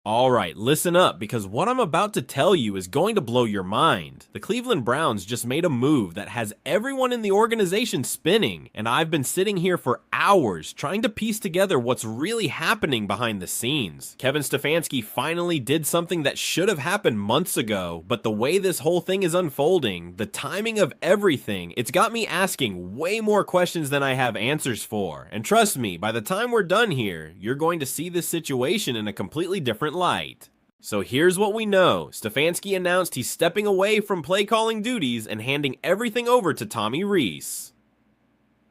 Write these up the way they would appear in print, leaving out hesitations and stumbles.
Alright, listen up, because what I'm about to tell you is going to blow your mind. The Cleveland Browns just made a move that has everyone in the organization spinning, and I've been sitting here for hours trying to piece together what's really happening behind the scenes. Kevin Stefanski finally did something that should have happened months ago, but the way this whole thing is unfolding, the timing of everything, it's got me asking way more questions than I have answers for. And trust me, by the time we're done here, you're going to see this situation in a completely different light. So here's what we know. Stefanski announced he's stepping away from play calling duties and handing everything over to Tommy Rees.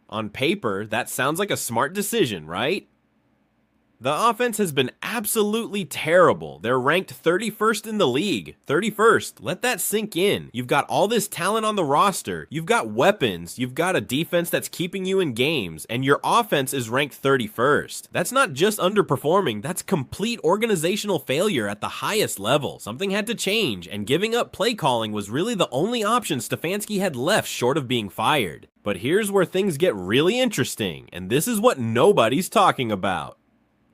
On paper, that sounds like a smart decision, right? The offense has been absolutely terrible. They're ranked 31st in the league. 31st. Let that sink in. You've got all this talent on the roster. You've got weapons. You've got a defense that's keeping you in games. And your offense is ranked 31st. That's not just underperforming. That's complete organizational failure at the highest level. Something had to change, and giving up play calling was really the only option Stefanski had left short of being fired. But here's where things get really interesting, and this is what nobody's talking about.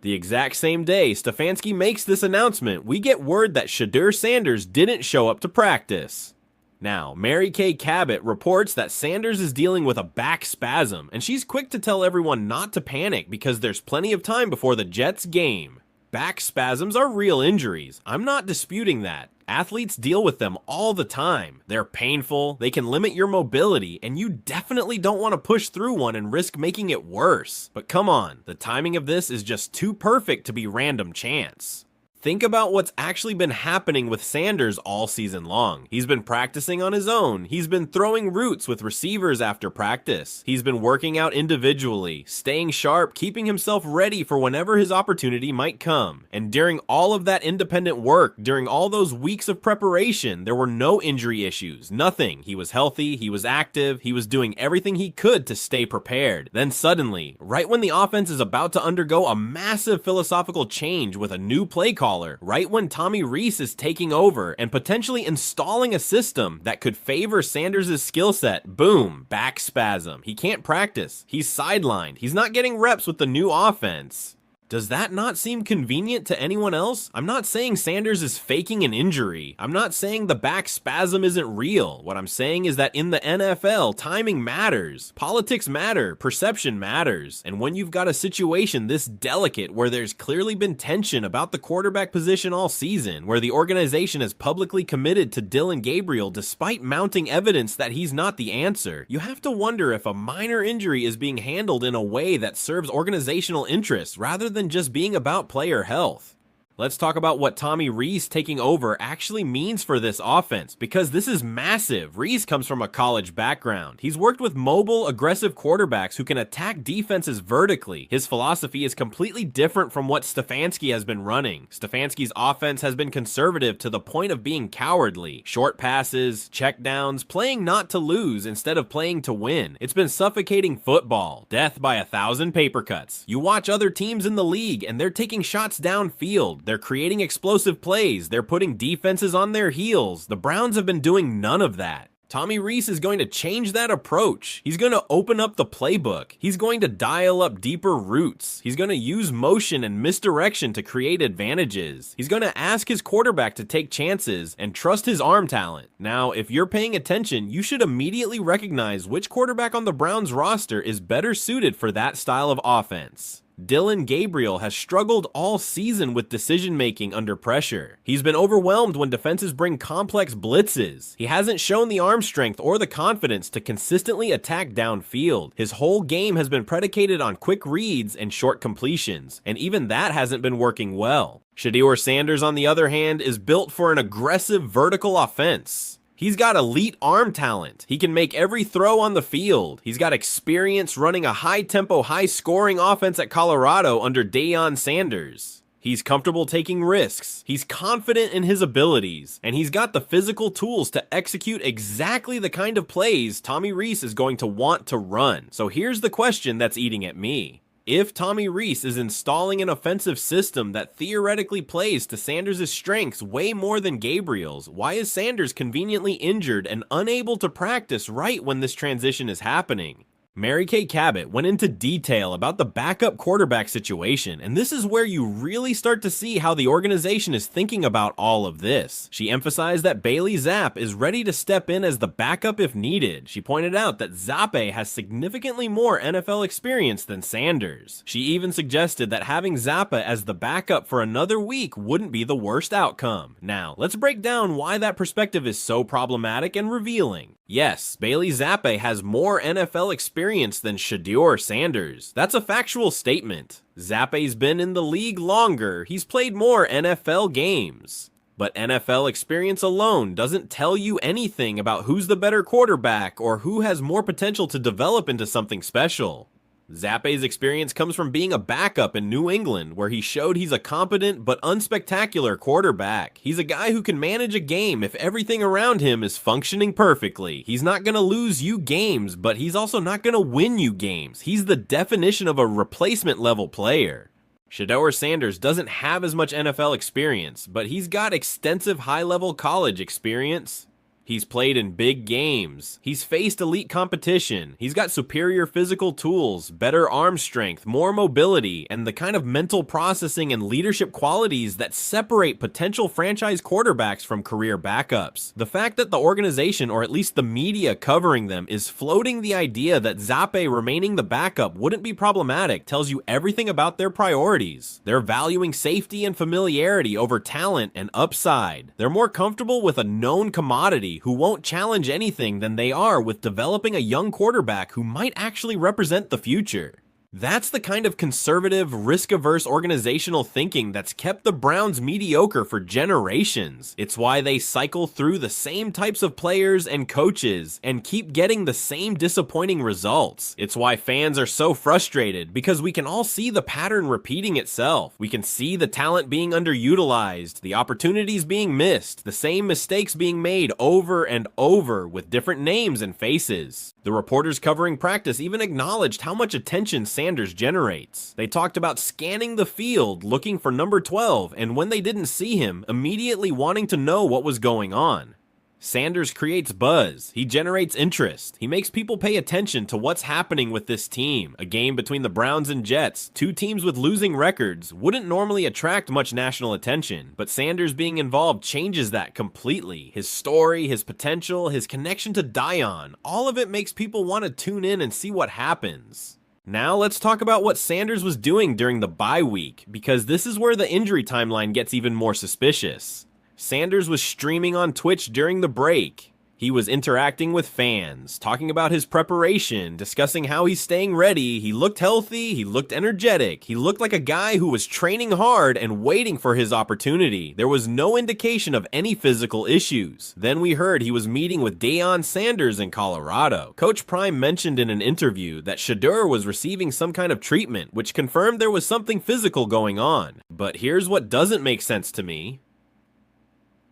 The exact same day Stefanski makes this announcement, we get word that Shedeur Sanders didn't show up to practice. Now, Mary Kay Cabot reports that Sanders is dealing with a back spasm, and she's quick to tell everyone not to panic because there's plenty of time before the Jets game. Back spasms are real injuries. I'm not disputing that. Athletes deal with them all the time. They're painful, they can limit your mobility, and you definitely don't want to push through one and risk making it worse. But come on, the timing of this is just too perfect to be random chance. Think about what's actually been happening with Sanders all season long. He's been practicing on his own. He's been throwing routes with receivers after practice. He's been working out individually, staying sharp, keeping himself ready for whenever his opportunity might come. And during all of that independent work, during all those weeks of preparation, there were no injury issues, nothing. He was healthy, he was active, he was doing everything he could to stay prepared. Then suddenly, right when the offense is about to undergo a massive philosophical change with a new play call, right when Tommy Rees is taking over and potentially installing a system that could favor Sanders' skill set, boom, back spasm. He can't practice. He's sidelined. He's not getting reps with the new offense. Does that not seem convenient to anyone else? I'm not saying Sanders is faking an injury. I'm not saying the back spasm isn't real. What I'm saying is that in the NFL, timing matters. Politics matter. Perception matters. And when you've got a situation this delicate where there's clearly been tension about the quarterback position all season, where the organization has publicly committed to Dillon Gabriel despite mounting evidence that he's not the answer, you have to wonder if a minor injury is being handled in a way that serves organizational interests rather than just being about player health. Let's talk about what Tommy Rees taking over actually means for this offense, because this is massive. Rees comes from a college background. He's worked with mobile, aggressive quarterbacks who can attack defenses vertically. His philosophy is completely different from what Stefanski has been running. Stefanski's offense has been conservative to the point of being cowardly. Short passes, checkdowns, playing not to lose instead of playing to win. It's been suffocating football. Death by 1,000 paper cuts. You watch other teams in the league and they're taking shots downfield. They're creating explosive plays. They're putting defenses on their heels. The Browns have been doing none of that. Tommy Rees is going to change that approach. He's going to open up the playbook. He's going to dial up deeper routes. He's going to use motion and misdirection to create advantages. He's going to ask his quarterback to take chances and trust his arm talent. Now, if you're paying attention, you should immediately recognize which quarterback on the Browns roster is better suited for that style of offense. Dillon Gabriel has struggled all season with decision-making under pressure. He's been overwhelmed when defenses bring complex blitzes. He hasn't shown the arm strength or the confidence to consistently attack downfield. His whole game has been predicated on quick reads and short completions, and even that hasn't been working well. Shedeur Sanders, on the other hand, is built for an aggressive vertical offense. He's got elite arm talent. He can make every throw on the field. He's got experience running a high-tempo, high-scoring offense at Colorado under Dillon Sanders. He's comfortable taking risks. He's confident in his abilities. And he's got the physical tools to execute exactly the kind of plays Tommy Rees is going to want to run. So here's the question that's eating at me. If Tommy Rees is installing an offensive system that theoretically plays to Sanders' strengths way more than Gabriel's, why is Sanders conveniently injured and unable to practice right when this transition is happening? Mary Kay Cabot went into detail about the backup quarterback situation, and this is where you really start to see how the organization is thinking about all of this. She emphasized that Bailey Zappe is ready to step in as the backup if needed. She pointed out that Zappe has significantly more NFL experience than Sanders. She even suggested that having Zappe as the backup for another week wouldn't be the worst outcome. Now, let's break down why that perspective is so problematic and revealing. Yes, Bailey Zappe has more NFL experience than Shedeur Sanders. That's a factual statement. Zappe's been in the league longer, he's played more NFL games. But NFL experience alone doesn't tell you anything about who's the better quarterback or who has more potential to develop into something special. Zappe's experience comes from being a backup in New England, where he showed he's a competent but unspectacular quarterback. He's a guy who can manage a game if everything around him is functioning perfectly. He's not going to lose you games, but he's also not going to win you games. He's the definition of a replacement level player. Shedeur Sanders doesn't have as much NFL experience, but he's got extensive high-level college experience. He's played in big games. He's faced elite competition. He's got superior physical tools, better arm strength, more mobility, and the kind of mental processing and leadership qualities that separate potential franchise quarterbacks from career backups. The fact that the organization, or at least the media covering them, is floating the idea that Zappe remaining the backup wouldn't be problematic tells you everything about their priorities. They're valuing safety and familiarity over talent and upside. They're more comfortable with a known commodity who won't challenge anything than they are with developing a young quarterback who might actually represent the future. That's the kind of conservative, risk-averse organizational thinking that's kept the Browns mediocre for generations. It's why they cycle through the same types of players and coaches and keep getting the same disappointing results. It's why fans are so frustrated, because we can all see the pattern repeating itself. We can see the talent being underutilized, the opportunities being missed, the same mistakes being made over and over with different names and faces. The reporters covering practice even acknowledged how much attention Sanders generates. They talked about scanning the field, looking for number 12, and when they didn't see him, immediately wanting to know what was going on. Sanders creates buzz, he generates interest, he makes people pay attention to what's happening with this team. A game between the Browns and Jets, two teams with losing records, wouldn't normally attract much national attention, but Sanders being involved changes that completely. His story, his potential, his connection to Dillon, all of it makes people want to tune in and see what happens. Now let's talk about what Sanders was doing during the bye week, because this is where the injury timeline gets even more suspicious. Sanders was streaming on Twitch during the break. He was interacting with fans, talking about his preparation, discussing how he's staying ready. He looked healthy, he looked energetic, he looked like a guy who was training hard and waiting for his opportunity. There was no indication of any physical issues. Then we heard he was meeting with Dillon Sanders in Colorado. Coach Prime mentioned in an interview that Shedeur was receiving some kind of treatment, which confirmed there was something physical going on. But here's what doesn't make sense to me.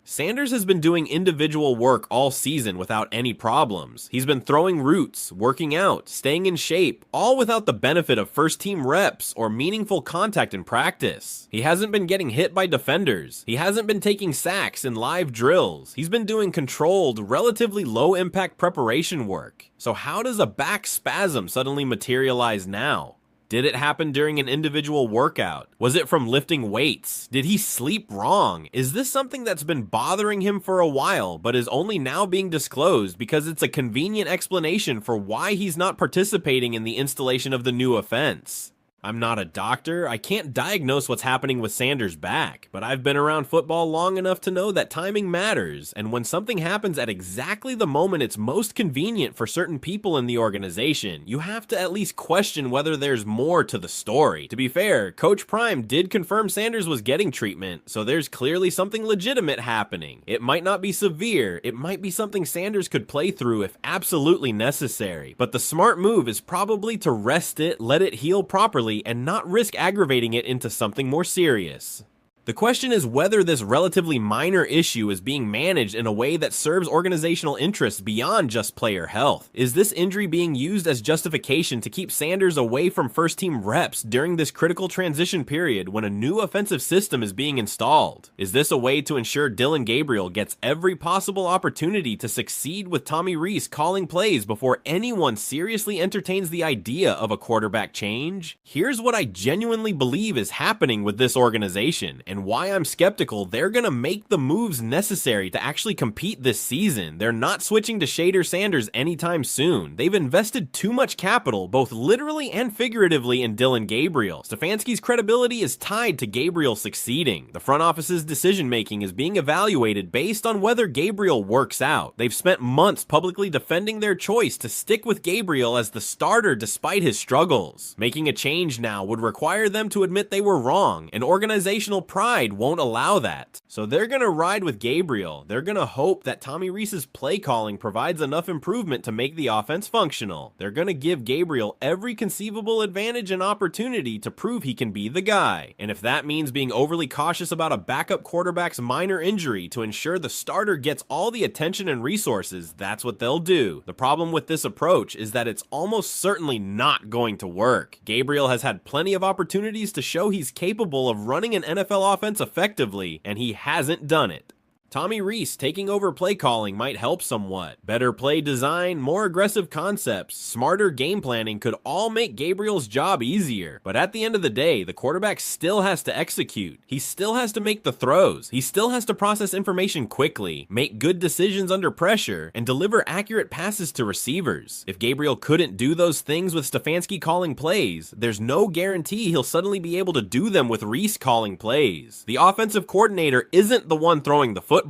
Sanders has been doing individual work all season without any problems. He's been throwing routes, working out, staying in shape, all without the benefit of first-team reps or meaningful contact in practice. He hasn't been getting hit by defenders. He hasn't been taking sacks in live drills. He's been doing controlled, relatively low-impact preparation work. So how does a back spasm suddenly materialize now? Did it happen during an individual workout? Was it from lifting weights? Did he sleep wrong? Is this something that's been bothering him for a while, but is only now being disclosed because it's a convenient explanation for why he's not participating in the installation of the new offense? I'm not a doctor, I can't diagnose what's happening with Sanders' back, but I've been around football long enough to know that timing matters, and when something happens at exactly the moment it's most convenient for certain people in the organization, you have to at least question whether there's more to the story. To be fair, Coach Prime did confirm Sanders was getting treatment, so there's clearly something legitimate happening. It might not be severe, it might be something Sanders could play through if absolutely necessary, but the smart move is probably to rest it, let it heal properly, and not risk aggravating it into something more serious. The question is whether this relatively minor issue is being managed in a way that serves organizational interests beyond just player health. Is this injury being used as justification to keep Sanders away from first-team reps during this critical transition period when a new offensive system is being installed? Is this a way to ensure Dillon Gabriel gets every possible opportunity to succeed with Tommy Rees calling plays before anyone seriously entertains the idea of a quarterback change? Here's what I genuinely believe is happening with this organization, and why I'm skeptical they're gonna make the moves necessary to actually compete this season. They're not switching to Shedeur Sanders anytime soon. They've invested too much capital, both literally and figuratively, in Dillon Gabriel. Stefanski's credibility is tied to Gabriel succeeding. The front office's decision-making is being evaluated based on whether Gabriel works out. They've spent months publicly defending their choice to stick with Gabriel as the starter despite his struggles. Making a change now would require them to admit they were wrong, and organizational pride won't allow that. So they're gonna ride with Gabriel. They're gonna hope that Tommy Rees's play calling provides enough improvement to make the offense functional. They're gonna give Gabriel every conceivable advantage and opportunity to prove he can be the guy. And if that means being overly cautious about a backup quarterback's minor injury to ensure the starter gets all the attention and resources, that's what they'll do. The problem with this approach is that it's almost certainly not going to work. Gabriel has had plenty of opportunities to show he's capable of running an NFL offense effectively, and he hasn't done it. Tommy Rees taking over play calling might help somewhat. Better play design, more aggressive concepts, smarter game planning could all make Gabriel's job easier. But at the end of the day, the quarterback still has to execute. He still has to make the throws. He still has to process information quickly, make good decisions under pressure, and deliver accurate passes to receivers. If Gabriel couldn't do those things with Stefanski calling plays, there's no guarantee he'll suddenly be able to do them with Rees calling plays. The offensive coordinator isn't the one throwing the football.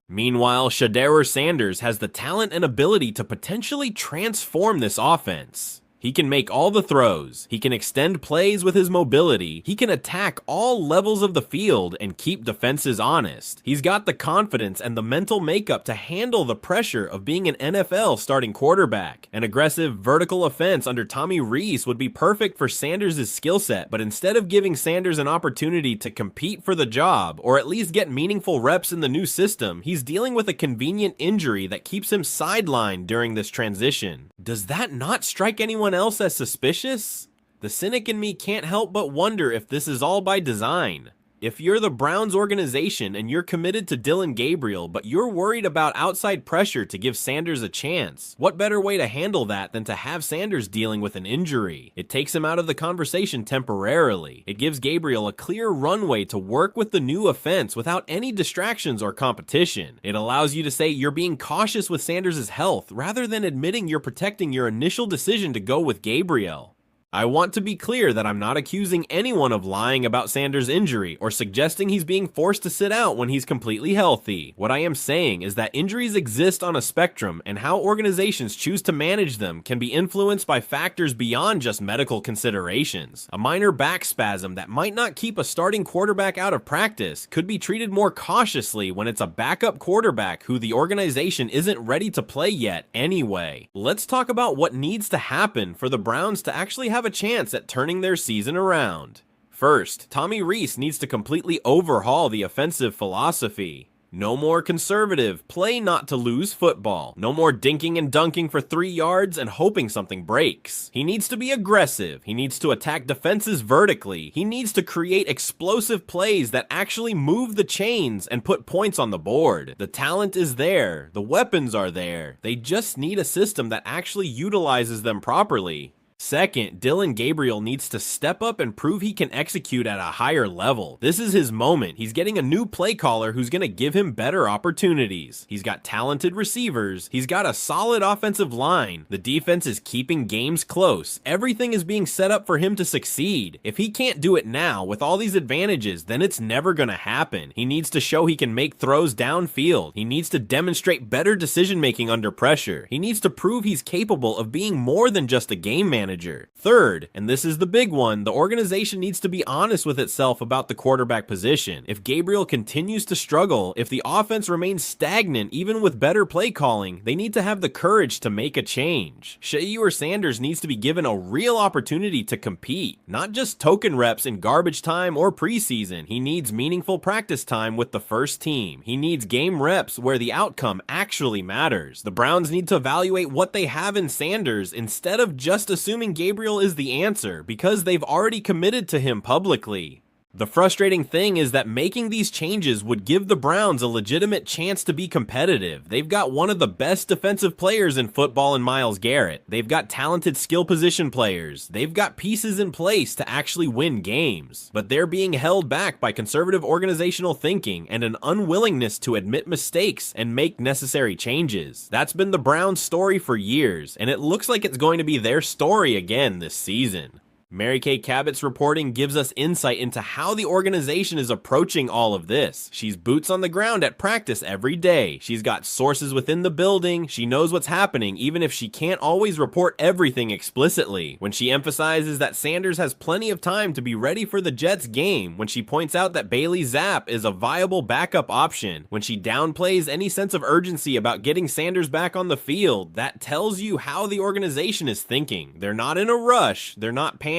Meanwhile, Shedeur Sanders has the talent and ability to potentially transform this offense. He can make all the throws, he can extend plays with his mobility, he can attack all levels of the field and keep defenses honest. He's got the confidence and the mental makeup to handle the pressure of being an NFL starting quarterback. An aggressive vertical offense under Tommy Rees would be perfect for Sanders' skill set, but instead of giving Sanders an opportunity to compete for the job, or at least get meaningful reps in the new system, he's dealing with a convenient injury that keeps him sidelined during this transition. Does that not strike anyone else as suspicious? The cynic in me can't help but wonder if this is all by design. If you're the Browns organization and you're committed to Dillon Gabriel, but you're worried about outside pressure to give Sanders a chance, what better way to handle that than to have Sanders dealing with an injury? It takes him out of the conversation temporarily. It gives Gabriel a clear runway to work with the new offense without any distractions or competition. It allows you to say you're being cautious with Sanders' health rather than admitting you're protecting your initial decision to go with Gabriel. I want to be clear that I'm not accusing anyone of lying about Sanders' injury or suggesting he's being forced to sit out when he's completely healthy. What I am saying is that injuries exist on a spectrum, and how organizations choose to manage them can be influenced by factors beyond just medical considerations. A minor back spasm that might not keep a starting quarterback out of practice could be treated more cautiously when it's a backup quarterback who the organization isn't ready to play yet anyway. Let's talk about what needs to happen for the Browns to actually have a chance at turning their season around. First, Tommy Rees needs to completely overhaul the offensive philosophy. No more conservative, play not to lose football. No more dinking and dunking for 3 yards and hoping something breaks. He needs to be aggressive. He needs to attack defenses vertically. He needs to create explosive plays that actually move the chains and put points on the board. The talent is there. The weapons are there. They just need a system that actually utilizes them properly. Second, Dillon Gabriel needs to step up and prove he can execute at a higher level. This is his moment. He's getting a new play caller who's going to give him better opportunities. He's got talented receivers. He's got a solid offensive line. The defense is keeping games close. Everything is being set up for him to succeed. If he can't do it now with all these advantages, then it's never going to happen. He needs to show he can make throws downfield. He needs to demonstrate better decision making under pressure. He needs to prove he's capable of being more than just a game manager. manager. Third, and this is the big one, the organization needs to be honest with itself about the quarterback position. If Gabriel continues to struggle, if the offense remains stagnant even with better play calling, they need to have the courage to make a change. Shedeur Sanders needs to be given a real opportunity to compete, not just token reps in garbage time or preseason. He needs meaningful practice time with the first team. He needs game reps where the outcome actually matters. The Browns need to evaluate what they have in Sanders instead of just assuming Gabriel is the answer, because they've already committed to him publicly. The frustrating thing is that making these changes would give the Browns a legitimate chance to be competitive. They've got one of the best defensive players in football in Myles Garrett. They've got talented skill position players. They've got pieces in place to actually win games. But they're being held back by conservative organizational thinking and an unwillingness to admit mistakes and make necessary changes. That's been the Browns' story for years, and it looks like it's going to be their story again this season. Mary Kay Cabot's reporting gives us insight into how the organization is approaching all of this. She's boots on the ground at practice every day. She's got sources within the building. She knows what's happening, even if she can't always report everything explicitly. When she emphasizes that Sanders has plenty of time to be ready for the Jets game, when she points out that Bailey Zapp is a viable backup option, when she downplays any sense of urgency about getting Sanders back on the field, that tells you how the organization is thinking. They're not in a rush. They're not panicking.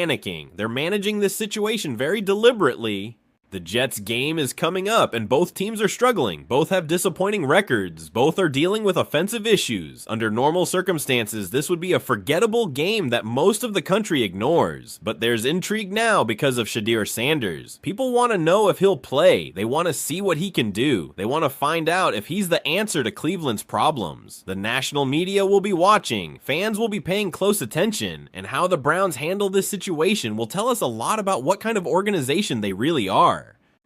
They're managing this situation very deliberately. The Jets game is coming up, and both teams are struggling. Both have disappointing records. Both are dealing with offensive issues. Under normal circumstances, this would be a forgettable game that most of the country ignores. But there's intrigue now because of Shedeur Sanders. People want to know if he'll play. They want to see what he can do. They want to find out if he's the answer to Cleveland's problems. The national media will be watching. Fans will be paying close attention. And how the Browns handle this situation will tell us a lot about what kind of organization they really are.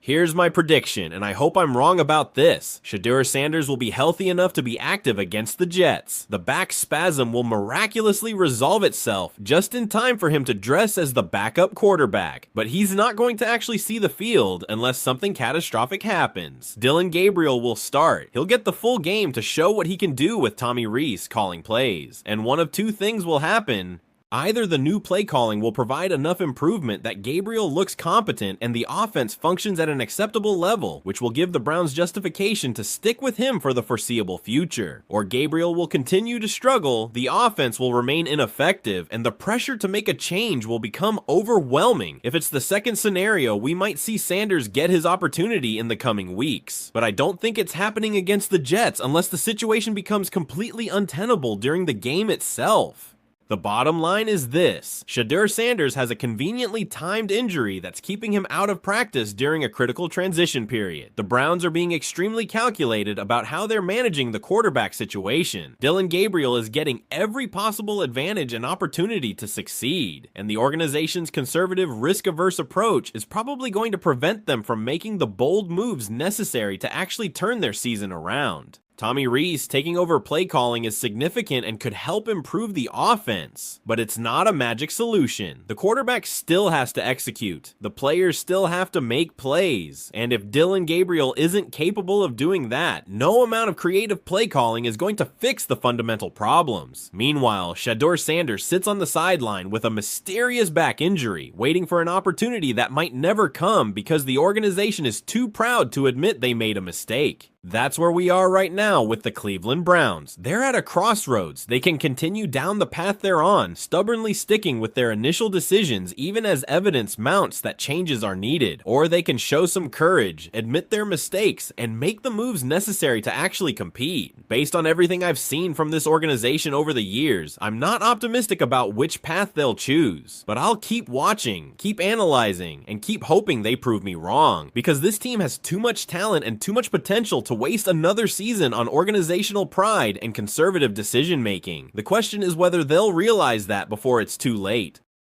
Here's my prediction, and I hope I'm wrong about this. Shedeur Sanders will be healthy enough to be active against the Jets. The back spasm will miraculously resolve itself just in time for him to dress as the backup quarterback. But he's not going to actually see the field unless something catastrophic happens. Dillon Gabriel will start. He'll get the full game to show what he can do with Tommy Rees calling plays. And one of two things will happen. Either the new play calling will provide enough improvement that Gabriel looks competent and the offense functions at an acceptable level, which will give the Browns justification to stick with him for the foreseeable future. Or Gabriel will continue to struggle, the offense will remain ineffective, and the pressure to make a change will become overwhelming. If it's the second scenario, we might see Sanders get his opportunity in the coming weeks. But I don't think it's happening against the Jets unless the situation becomes completely untenable during the game itself. The bottom line is this: Shedeur Sanders has a conveniently timed injury that's keeping him out of practice during a critical transition period. The Browns are being extremely calculated about how they're managing the quarterback situation. Dillon Gabriel is getting every possible advantage and opportunity to succeed, and the organization's conservative, risk-averse approach is probably going to prevent them from making the bold moves necessary to actually turn their season around. Tommy Rees taking over play calling is significant and could help improve the offense, but it's not a magic solution. The quarterback still has to execute. The players still have to make plays. And if Dillon Gabriel isn't capable of doing that, no amount of creative play calling is going to fix the fundamental problems. Meanwhile, Shedeur Sanders sits on the sideline with a mysterious back injury, waiting for an opportunity that might never come because the organization is too proud to admit they made a mistake. That's where we are right now with the Cleveland Browns. They're at a crossroads. They can continue down the path they're on, stubbornly sticking with their initial decisions even as evidence mounts that changes are needed. Or they can show some courage, admit their mistakes, and make the moves necessary to actually compete. Based on everything I've seen from this organization over the years, I'm not optimistic about which path they'll choose. But I'll keep watching, keep analyzing, and keep hoping they prove me wrong, because this team has too much talent and too much potential to waste another season on organizational pride and conservative decision making. The question is whether they'll realize that before it's too late.